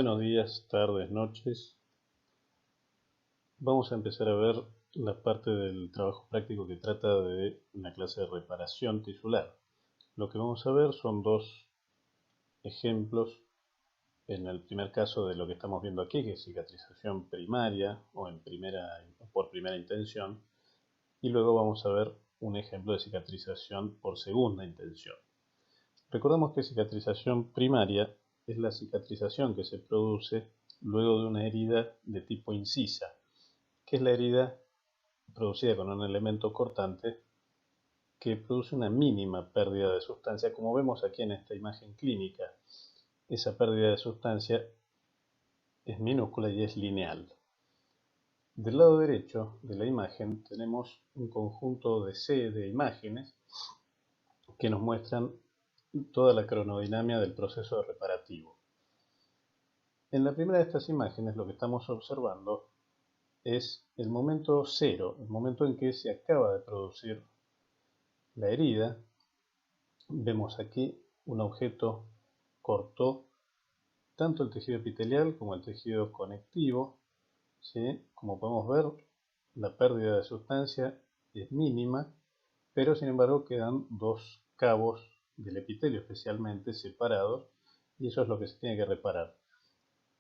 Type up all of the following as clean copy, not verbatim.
Buenos días, tardes, noches. Vamos a empezar a ver la parte del trabajo práctico que trata de una clase de reparación tisular. Lo que vamos a ver son dos ejemplos. En el primer caso de lo que estamos viendo aquí, que es cicatrización primaria o por primera intención, y luego vamos a ver un ejemplo de cicatrización por segunda intención. Recordamos que cicatrización primaria es la cicatrización que se produce luego de una herida de tipo incisa, que es la herida producida con un elemento cortante que produce una mínima pérdida de sustancia, como vemos aquí en esta imagen clínica. Esa pérdida de sustancia es minúscula y es lineal. Del lado derecho de la imagen tenemos un conjunto de imágenes que nos muestran toda la cronodinámica del proceso reparativo. En la primera de estas imágenes lo que estamos observando es el momento cero, el momento en que se acaba de producir la herida. Vemos aquí un objeto cortó tanto el tejido epitelial como el tejido conectivo, ¿sí? Como podemos ver, la pérdida de sustancia es mínima, pero sin embargo quedan dos cabos del epitelio especialmente separados, y eso es lo que se tiene que reparar.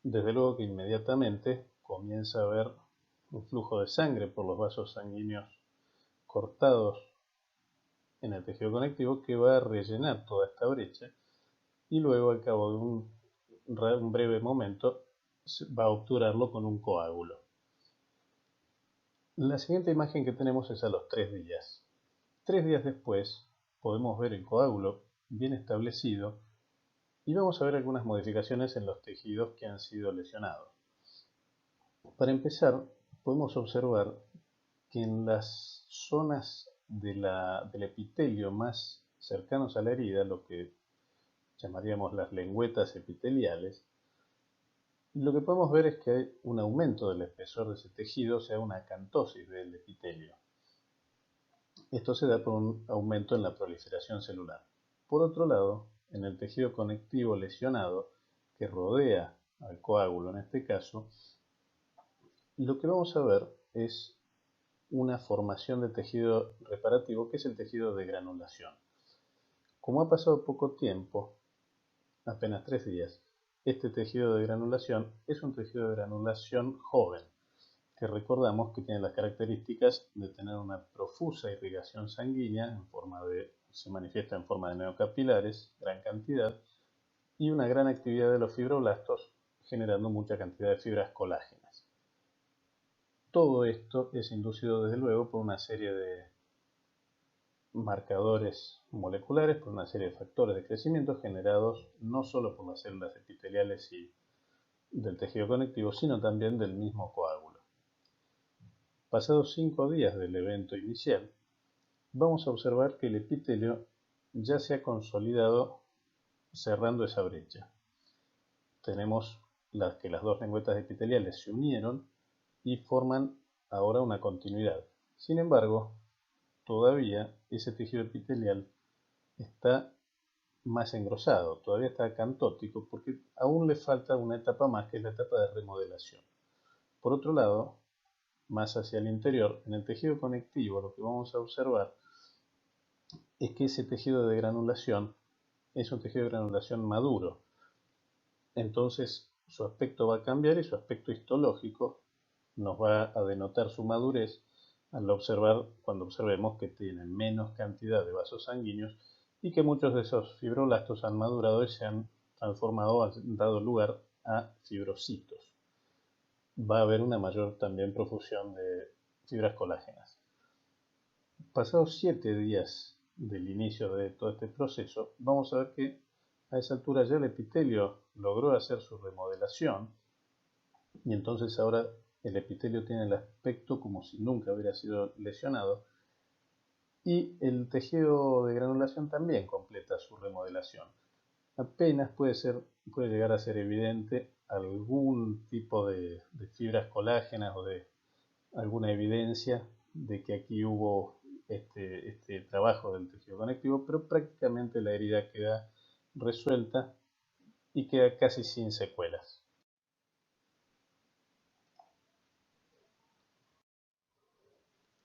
Desde luego que inmediatamente comienza a haber un flujo de sangre por los vasos sanguíneos cortados en el tejido conectivo que va a rellenar toda esta brecha, y luego al cabo de un breve momento va a obturarlo con un coágulo. La siguiente imagen que tenemos es a los 3 días. 3 días después podemos ver el coágulo bien establecido y vamos a ver algunas modificaciones en los tejidos que han sido lesionados. Para empezar, podemos observar que en las zonas del epitelio más cercanos a la herida, lo que llamaríamos las lengüetas epiteliales, lo que podemos ver es que hay un aumento del espesor de ese tejido, o sea, una acantosis del epitelio. Esto se da por un aumento en la proliferación celular. Por otro lado, en el tejido conectivo lesionado, que rodea al coágulo en este caso, lo que vamos a ver es una formación de tejido reparativo, que es el tejido de granulación. Como ha pasado poco tiempo, apenas 3 días, este tejido de granulación es un tejido de granulación joven, que recordamos que tiene las características de tener una profusa irrigación sanguínea se manifiesta en forma de neocapilares, gran cantidad, y una gran actividad de los fibroblastos, generando mucha cantidad de fibras colágenas. Todo esto es inducido desde luego por una serie de marcadores moleculares, por una serie de factores de crecimiento generados no solo por las células epiteliales y del tejido conectivo, sino también del mismo coágulo. Pasados 5 días del evento inicial, vamos a observar que el epitelio ya se ha consolidado cerrando esa brecha. Tenemos que las dos lengüetas epiteliales se unieron y forman ahora una continuidad. Sin embargo, todavía ese tejido epitelial está más engrosado, todavía está acantótico, porque aún le falta una etapa más, que es la etapa de remodelación. Por otro lado, más hacia el interior, en el tejido conectivo, lo que vamos a observar es que ese tejido de granulación es un tejido de granulación maduro. Entonces su aspecto va a cambiar y su aspecto histológico nos va a denotar su madurez cuando observemos que tiene menos cantidad de vasos sanguíneos y que muchos de esos fibroblastos han madurado y se han transformado, han dado lugar a fibrocitos. Va a haber una mayor también profusión de fibras colágenas. Pasados 7 días del inicio de todo este proceso, vamos a ver que a esa altura ya el epitelio logró hacer su remodelación, y entonces ahora el epitelio tiene el aspecto como si nunca hubiera sido lesionado, y el tejido de granulación también completa su remodelación. Apenas puede llegar a ser evidente algún tipo de fibras colágenas o de alguna evidencia de que aquí hubo este trabajo del tejido conectivo, pero prácticamente la herida queda resuelta y queda casi sin secuelas.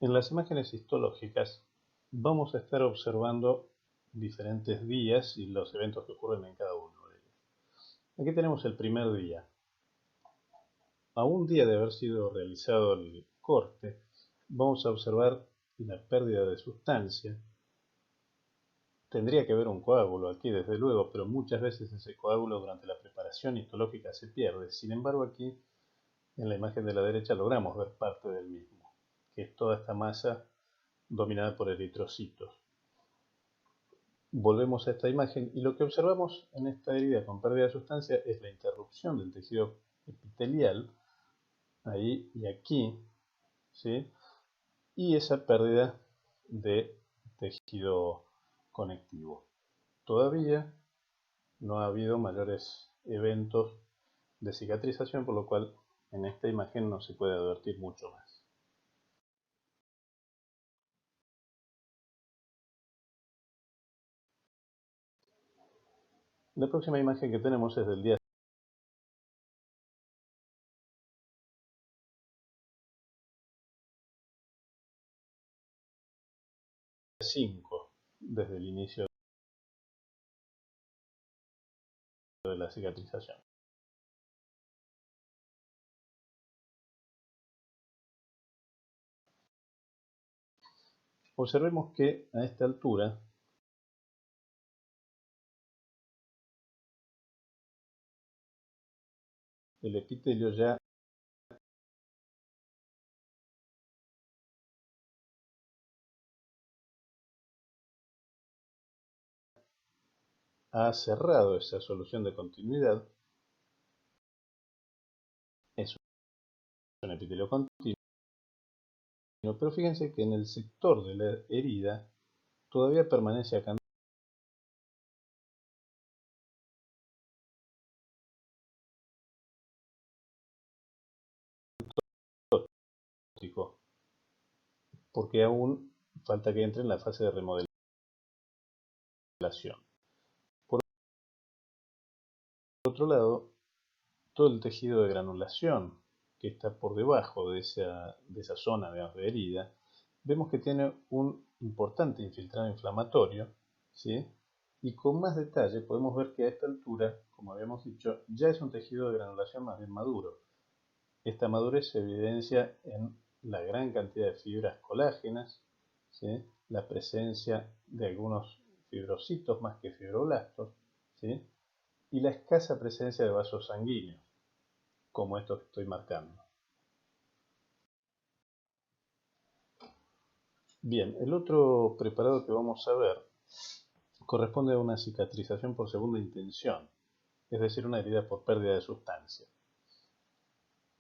En las imágenes histológicas vamos a estar observando diferentes días y los eventos que ocurren en cada uno de ellos. Aquí tenemos el primer día. A un día de haber sido realizado el corte, vamos a observar la pérdida de sustancia. Tendría que haber un coágulo aquí, desde luego, pero muchas veces ese coágulo durante la preparación histológica se pierde. Sin embargo, aquí en la imagen de la derecha logramos ver parte del mismo, que es toda esta masa dominada por eritrocitos. Volvemos a esta imagen y lo que observamos en esta herida con pérdida de sustancia es la interrupción del tejido epitelial, ahí y aquí, ¿sí? Y esa pérdida de tejido conectivo. Todavía no ha habido mayores eventos de cicatrización, por lo cual en esta imagen no se puede advertir mucho más. La próxima imagen que tenemos es del día 5, desde el inicio de la cicatrización. Observemos que a esta altura el epitelio ya ha cerrado esa solución de continuidad. Es un epitelio continuo, pero fíjense que en el sector de la herida todavía permanece acantótico, porque aún falta que entre en la fase de remodelación. Por otro lado, todo el tejido de granulación que está por debajo de esa zona de herida, vemos que tiene un importante infiltrado inflamatorio, ¿sí? Y con más detalle podemos ver que a esta altura, como habíamos dicho, ya es un tejido de granulación más bien maduro. Esta madurez se evidencia en la gran cantidad de fibras colágenas, ¿sí? La presencia de algunos fibrocitos más que fibroblastos, ¿sí? Y la escasa presencia de vasos sanguíneos, como estos que estoy marcando. Bien, el otro preparado que vamos a ver corresponde a una cicatrización por segunda intención, es decir, una herida por pérdida de sustancia.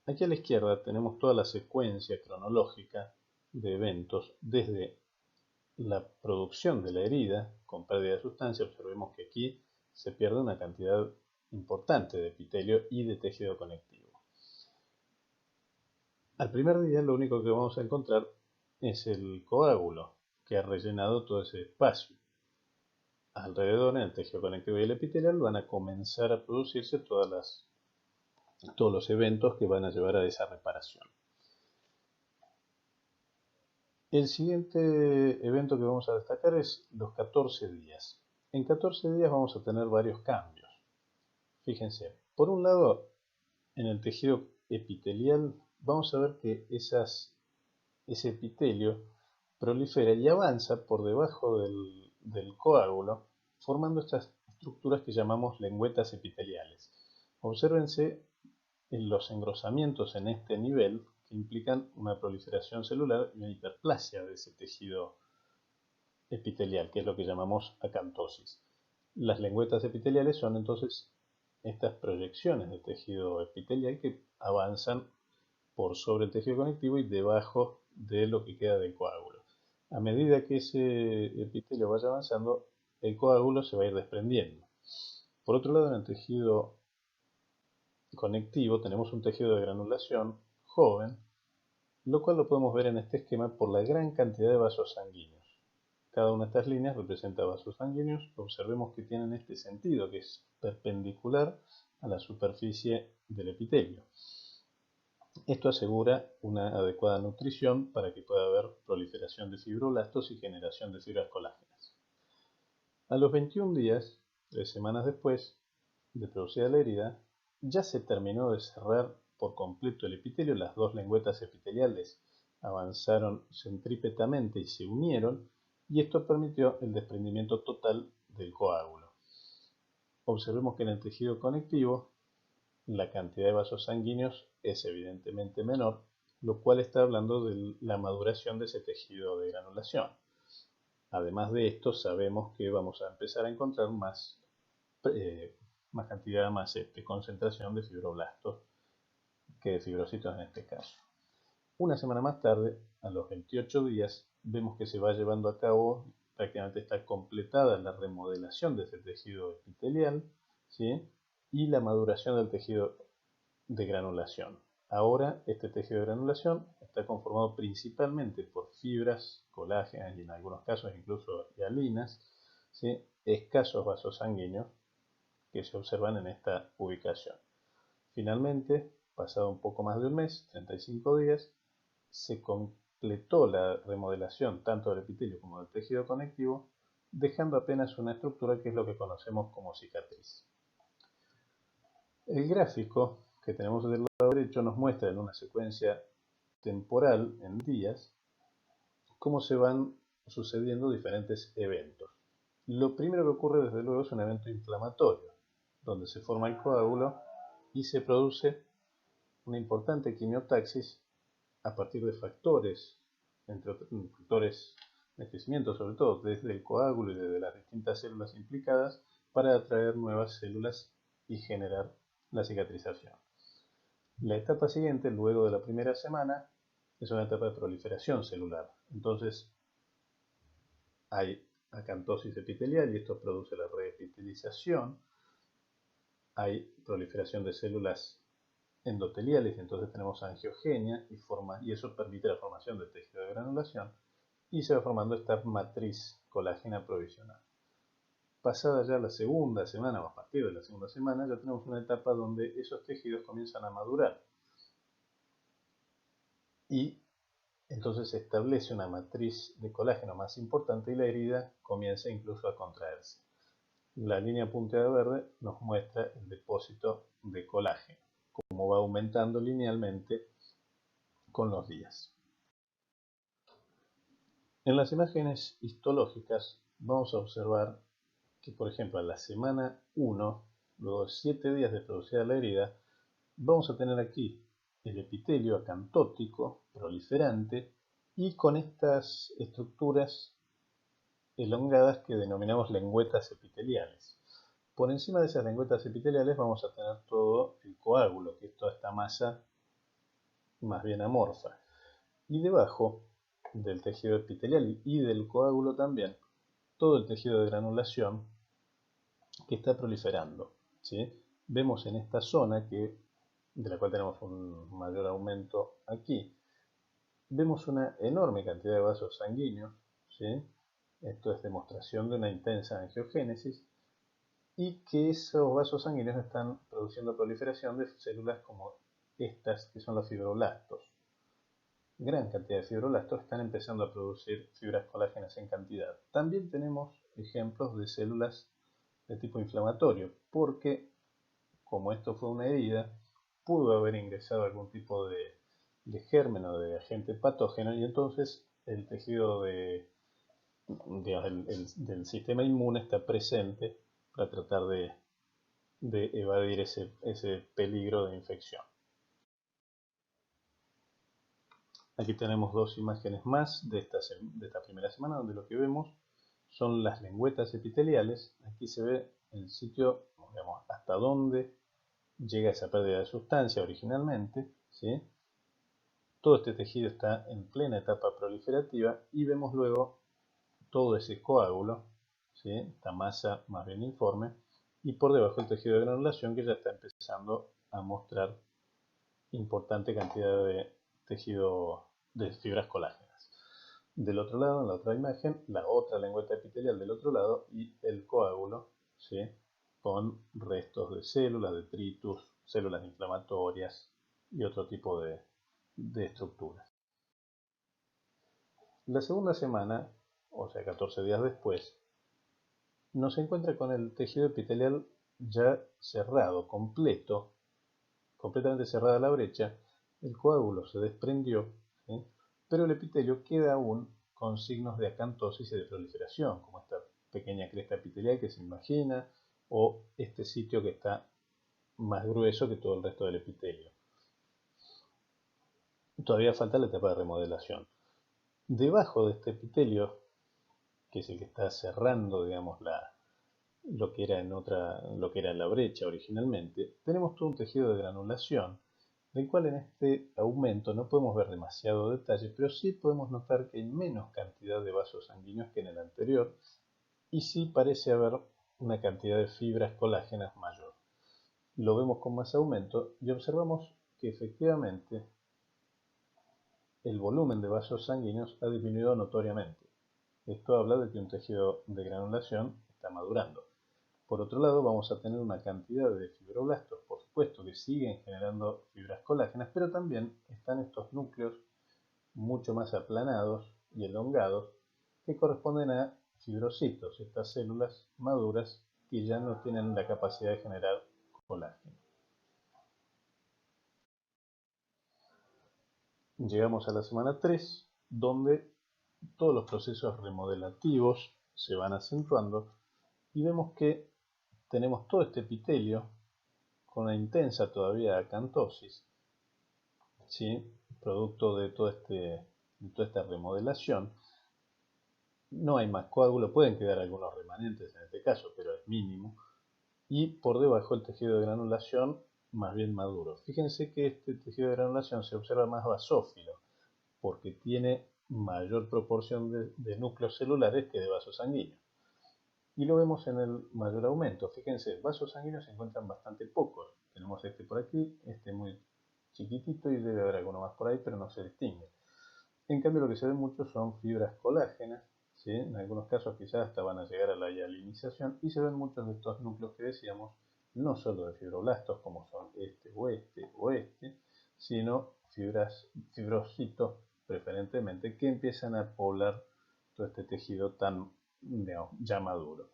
Aquí a la izquierda tenemos toda la secuencia cronológica de eventos desde la producción de la herida con pérdida de sustancia. Observemos que aquí se pierde una cantidad importante de epitelio y de tejido conectivo. Al primer día lo único que vamos a encontrar es el coágulo que ha rellenado todo ese espacio. Alrededor, en el tejido conectivo y el epitelial, van a comenzar a producirse todos los eventos que van a llevar a esa reparación. El siguiente evento que vamos a destacar es los 14 días. En 14 días vamos a tener varios cambios. Fíjense, por un lado, en el tejido epitelial vamos a ver que ese epitelio prolifera y avanza por debajo del coágulo, formando estas estructuras que llamamos lengüetas epiteliales. Obsérvense en los engrosamientos en este nivel que implican una proliferación celular y una hiperplasia de ese tejido epitelial, que es lo que llamamos acantosis. Las lengüetas epiteliales son entonces estas proyecciones de tejido epitelial que avanzan por sobre el tejido conectivo y debajo de lo que queda del coágulo. A medida que ese epitelio vaya avanzando, el coágulo se va a ir desprendiendo. Por otro lado, en el tejido conectivo tenemos un tejido de granulación joven, lo cual lo podemos ver en este esquema por la gran cantidad de vasos sanguíneos. Cada una de estas líneas representa vasos sanguíneos. Observemos que tienen este sentido, que es perpendicular a la superficie del epitelio. Esto asegura una adecuada nutrición para que pueda haber proliferación de fibroblastos y generación de fibras colágenas. A los 21 días, 3 semanas después de producida la herida, ya se terminó de cerrar por completo el epitelio, las dos lengüetas epiteliales avanzaron centrípetamente y se unieron, y esto permitió el desprendimiento total del coágulo. Observemos que en el tejido conectivo la cantidad de vasos sanguíneos es evidentemente menor, lo cual está hablando de la maduración de ese tejido de granulación. Además de esto, sabemos que vamos a empezar a encontrar más cantidad, más concentración de fibroblastos que de fibrocitos en este caso. Una semana más tarde, a los 28 días, vemos que se va llevando a cabo, prácticamente está completada la remodelación de ese tejido epitelial, ¿sí? Y la maduración del tejido de granulación. Ahora este tejido de granulación está conformado principalmente por fibras, colágenas y en algunos casos incluso hialinas, ¿sí? Escasos vasos sanguíneos que se observan en esta ubicación. Finalmente, pasado un poco más de un mes, 35 días, se completó la remodelación tanto del epitelio como del tejido conectivo, dejando apenas una estructura que es lo que conocemos como cicatriz. El gráfico que tenemos del lado derecho nos muestra en una secuencia temporal, en días, cómo se van sucediendo diferentes eventos. Lo primero que ocurre desde luego es un evento inflamatorio, donde se forma el coágulo y se produce una importante quimiotaxis a partir de factores, entre otros factores de crecimiento sobre todo, desde el coágulo y desde las distintas células implicadas, para atraer nuevas células y generar la cicatrización. La etapa siguiente, luego de la primera semana, es una etapa de proliferación celular. Entonces, hay acantosis epitelial y esto produce la reepitelización. Hay proliferación de células endoteliales, entonces tenemos angiogenia y eso permite la formación del tejido de granulación y se va formando esta matriz colágena provisional. Pasada ya la segunda semana o a partir de la segunda semana ya tenemos una etapa donde esos tejidos comienzan a madurar y entonces se establece una matriz de colágeno más importante y la herida comienza incluso a contraerse. La línea punteada verde nos muestra el depósito de colágeno, como va aumentando linealmente con los días. En las imágenes histológicas vamos a observar que, por ejemplo, a la semana 1, luego de 7 días de producida la herida, vamos a tener aquí el epitelio acantótico, proliferante, y con estas estructuras elongadas que denominamos lengüetas epiteliales. Por encima de esas lengüetas epiteliales vamos a tener todo el coágulo, que es toda esta masa más bien amorfa. Y debajo del tejido epitelial y del coágulo también, todo el tejido de granulación que está proliferando, ¿sí? Vemos en esta zona, de la cual tenemos un mayor aumento aquí, vemos una enorme cantidad de vasos sanguíneos, ¿sí? Esto es demostración de una intensa angiogénesis, y que esos vasos sanguíneos están produciendo proliferación de células como estas, que son los fibroblastos. Gran cantidad de fibroblastos están empezando a producir fibras colágenas en cantidad. También tenemos ejemplos de células de tipo inflamatorio, porque como esto fue una herida, pudo haber ingresado algún tipo de germen o de agente patógeno y entonces el tejido del sistema inmune está presente para tratar de evadir ese peligro de infección. Aquí tenemos dos imágenes más de esta primera semana, donde lo que vemos son las lengüetas epiteliales. Aquí se ve el sitio, digamos, hasta dónde llega esa pérdida de sustancia originalmente, ¿sí? Todo este tejido está en plena etapa proliferativa y vemos luego todo ese coágulo, ¿sí? Esta masa más bien informe, y por debajo el tejido de granulación que ya está empezando a mostrar importante cantidad de tejido de fibras colágenas. Del otro lado, en la otra imagen, la otra lengüeta epitelial del otro lado y el coágulo, ¿sí? Con restos de células, detritus, células inflamatorias, y otro tipo de estructuras. La segunda semana, o sea 14 días después, nos encuentra con el tejido epitelial ya cerrado, completamente cerrada la brecha, el coágulo se desprendió, ¿sí? Pero el epitelio queda aún con signos de acantosis y de proliferación, como esta pequeña cresta epitelial que se imagina, o este sitio que está más grueso que todo el resto del epitelio. Todavía falta la etapa de remodelación. Debajo de este epitelio, que es el que está cerrando, digamos, lo que era la brecha originalmente, tenemos todo un tejido de granulación, del cual en este aumento no podemos ver demasiado detalle, pero sí podemos notar que hay menos cantidad de vasos sanguíneos que en el anterior, y sí parece haber una cantidad de fibras colágenas mayor. Lo vemos con más aumento y observamos que efectivamente el volumen de vasos sanguíneos ha disminuido notoriamente. Esto habla de que un tejido de granulación está madurando. Por otro lado, vamos a tener una cantidad de fibroblastos, por supuesto, que siguen generando fibras colágenas, pero también están estos núcleos mucho más aplanados y elongados que corresponden a fibrocitos, estas células maduras que ya no tienen la capacidad de generar colágeno. Llegamos a la semana 3, donde todos los procesos remodelativos se van acentuando y vemos que tenemos todo este epitelio con una intensa todavía acantosis, ¿sí? Producto de toda esta remodelación. No hay más coágulo, pueden quedar algunos remanentes en este caso, pero es mínimo. Y por debajo el tejido de granulación más bien maduro. Fíjense que este tejido de granulación se observa más basófilo, porque tiene mayor proporción de núcleos celulares que de vasos sanguíneos. Y lo vemos en el mayor aumento. Fíjense, vasos sanguíneos se encuentran bastante pocos. Tenemos este por aquí, este muy chiquitito y debe haber alguno más por ahí, pero no se distingue. En cambio, lo que se ve mucho son fibras colágenas, ¿sí? En algunos casos quizás hasta van a llegar a la hialinización, y se ven muchos de estos núcleos que decíamos, no solo de fibroblastos como son este o este, sino fibrocitos preferentemente que empiezan a poblar todo este tejido tan, digamos, ya maduro.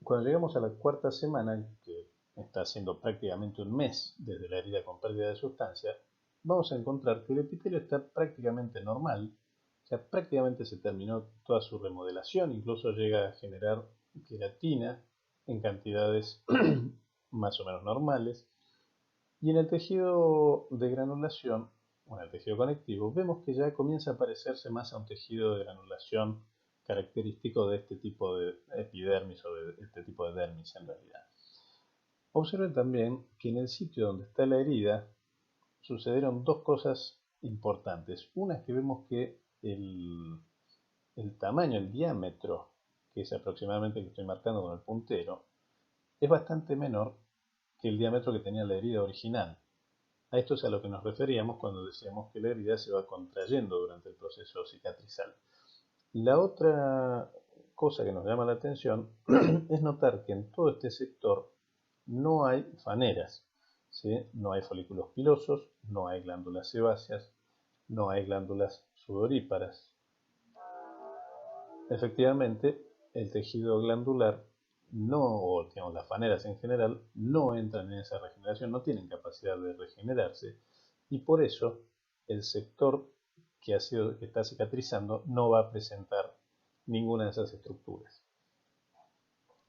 Cuando llegamos a la cuarta semana, que está haciendo prácticamente un mes desde la herida con pérdida de sustancia, vamos a encontrar que el epitelio está prácticamente normal, o sea, prácticamente se terminó toda su remodelación, incluso llega a generar queratina en cantidades más o menos normales, y en el tejido de granulación, o en el tejido conectivo, vemos que ya comienza a parecerse más a un tejido de granulación característico de este tipo de epidermis o de este tipo de dermis en realidad. Observen también que en el sitio donde está la herida sucedieron dos cosas importantes. Una es que vemos que el tamaño, el diámetro, que es aproximadamente el que estoy marcando con el puntero, es bastante menor que el diámetro que tenía la herida original. A esto es a lo que nos referíamos cuando decíamos que la herida se va contrayendo durante el proceso cicatrizal. La otra cosa que nos llama la atención es notar que en todo este sector no hay faneras, ¿sí? No hay folículos pilosos, no hay glándulas sebáceas, no hay glándulas sudoríparas. Efectivamente, el tejido glandular no, o digamos, las faneras en general, no entran en esa regeneración, no tienen capacidad de regenerarse, y por eso el sector que está cicatrizando no va a presentar ninguna de esas estructuras.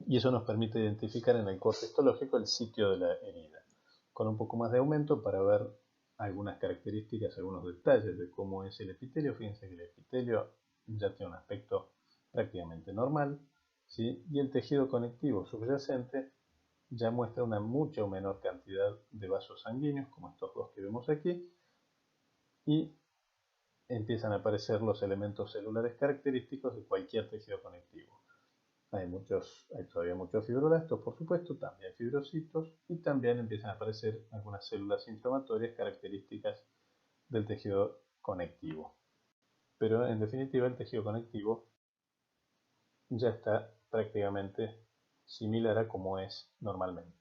Y eso nos permite identificar en el corte histológico el sitio de la herida, con un poco más de aumento para ver algunas características, algunos detalles de cómo es el epitelio. Fíjense que el epitelio ya tiene un aspecto prácticamente normal, ¿sí? Y el tejido conectivo subyacente ya muestra una mucho menor cantidad de vasos sanguíneos, como estos dos que vemos aquí, y empiezan a aparecer los elementos celulares característicos de cualquier tejido conectivo. Hay todavía muchos fibroblastos, por supuesto, también fibrocitos, y también empiezan a aparecer algunas células inflamatorias características del tejido conectivo. Pero en definitiva el tejido conectivo ya está prácticamente similar a como es normalmente.